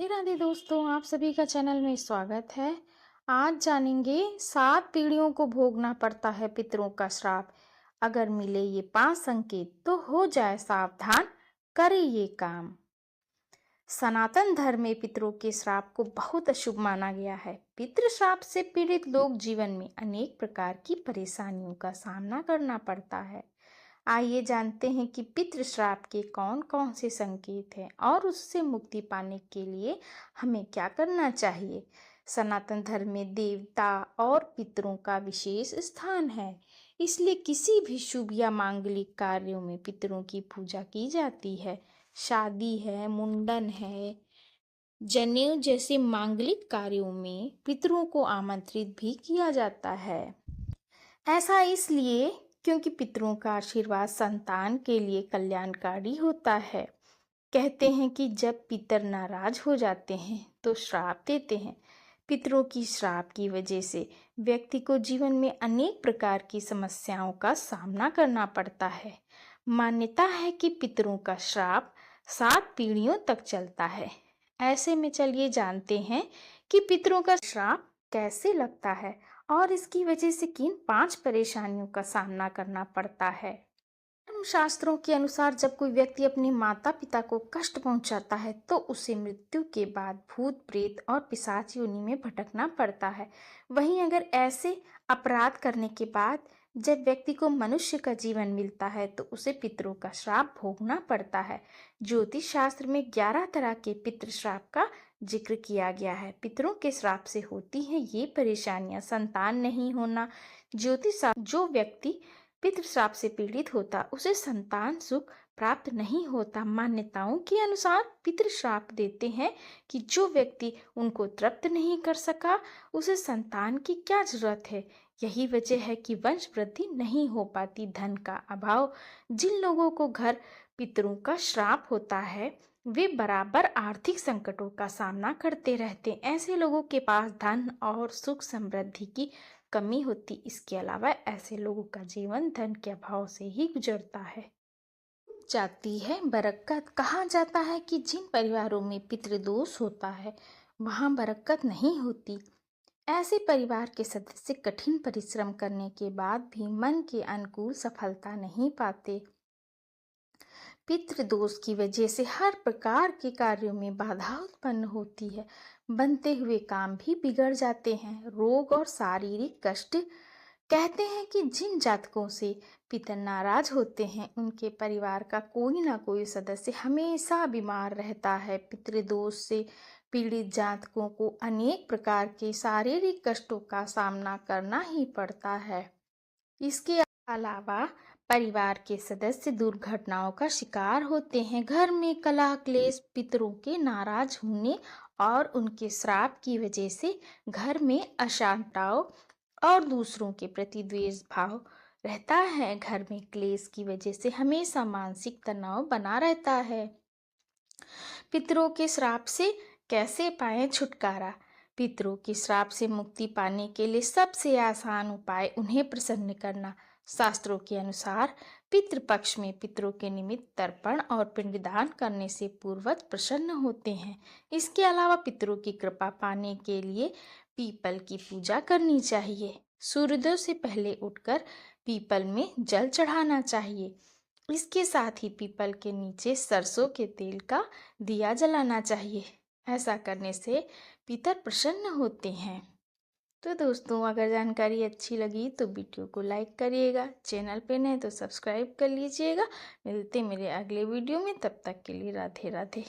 राधे राधे दोस्तों, आप सभी का चैनल में स्वागत है। आज जानेंगे 7 पीढ़ियों को भोगना पड़ता है पितरों का श्राप। अगर मिले ये 5 संकेत तो हो जाए सावधान, करे ये काम। सनातन धर्म में पितरों के श्राप को बहुत अशुभ माना गया है। पितृ श्राप से पीड़ित लोग जीवन में अनेक प्रकार की परेशानियों का सामना करना पड़ता है। आइए जानते हैं कि पितृ श्राप के कौन कौन से संकेत हैं और उससे मुक्ति पाने के लिए हमें क्या करना चाहिए। सनातन धर्म में देवता और पितरों का विशेष स्थान है, इसलिए किसी भी शुभ या मांगलिक कार्यों में पितरों की पूजा की जाती है। शादी है, मुंडन है, जनेऊ जैसे मांगलिक कार्यों में पितरों को आमंत्रित भी किया जाता है। ऐसा इसलिए क्योंकि पितरों का आशीर्वाद संतान के लिए कल्याणकारी होता है। कहते हैं कि जब पितर नाराज हो जाते हैं तो श्राप देते हैं। पितरों की श्राप की वजह से व्यक्ति को जीवन में अनेक प्रकार की समस्याओं का सामना करना पड़ता है। मान्यता है कि पितरों का श्राप 7 पीढ़ियों तक चलता है। ऐसे में चलिए जानते हैं कि पितरों का श्राप कैसे लगता है और इसकी वजह से किन 5 परेशानियों का सामना करना पड़ता है। धर्म शास्त्रों के अनुसार जब कोई व्यक्ति अपने माता पिता को कष्ट पहुंचाता है तो उसे मृत्यु के बाद भूत प्रेत और पिशाच योनि में भटकना पड़ता है। वहीं अगर ऐसे अपराध करने के बाद जब व्यक्ति को मनुष्य का जीवन मिलता है तो उसे पितरों का श्राप भोगना पड़ता है। ज्योतिष शास्त्र में 11 तरह के पितृ श्राप का जिक्र किया गया है। पितरों के श्राप से होती है ये परेशानियां: संतान नहीं होना। ज्योतिष जो व्यक्ति पितृ श्राप से पीड़ित होता उसे संतान सुख प्राप्त नहीं होता। मान्यताओं के अनुसार पितृ श्राप देते हैं कि जो व्यक्ति उनको तृप्त नहीं कर सका उसे संतान की क्या जरूरत है। यही वजह है कि वंश वृद्धि नहीं हो पाती। धन का अभाव: जिन लोगों को घर पितरों का श्राप होता है वे बराबर आर्थिक संकटों का सामना करते रहते। ऐसे लोगों के पास धन और सुख समृद्धि की कमी होती। इसके अलावा ऐसे लोगों का जीवन धन के अभाव से ही गुजरता है। जाती है बरकत। कहा जाता है कि जिन परिवारों में पितृदोष होता है वहां बरकत नहीं होती। ऐसे परिवार के सदस्य कठिन परिश्रम करने के बाद भी मन के अनुकूल सफलता नहीं पाते। पितृदोष की वजह से हर प्रकार के कार्यों में बाधा उत्पन्न होती है। बनते हुए काम भी बिगड़ जाते हैं। रोग और शारीरिक कष्ट: कहते हैं कि जिन जातकों से पितर नाराज होते हैं उनके परिवार का कोई ना कोई सदस्य हमेशा बीमार रहता है। पितृदोष से पीड़ित जातकों को अनेक प्रकार के शारीरिक कष्टों का सामना करना ही पड़ता है। इसके अलावा परिवार के सदस्य दुर्घटनाओं का शिकार होते हैं। घर में कलह क्लेश पितरों के नाराज होने और उनके श्राप की वजह से घर में अशांतताओं और दूसरों के प्रति द्वेष भाव रहता है। घर में क्लेश की वजह से हमेशा मानसिक तनाव बना रहता है। पितरों के श्राप से कैसे पाएं छुटकारा? पितरों के श्राप से मुक्ति पाने के लिए सबसे आसान उपाय उन्हें प्रसन्न करना। शास्त्रों के अनुसार पितृपक्ष में पितरों के निमित्त तर्पण और पिंडदान करने से पूर्वज प्रसन्न होते हैं। इसके अलावा पितरों की कृपा पाने के लिए पीपल की पूजा करनी चाहिए। सूर्योदय से पहले उठकर पीपल में जल चढ़ाना चाहिए। इसके साथ ही पीपल के नीचे सरसों के तेल का दिया जलाना चाहिए। ऐसा करने से पितर प्रसन्न होते हैं। तो दोस्तों, अगर जानकारी अच्छी लगी तो वीडियो को लाइक करिएगा। चैनल पे नए तो सब्सक्राइब कर लीजिएगा। मिलते मेरे अगले वीडियो में, तब तक के लिए राधे राधे।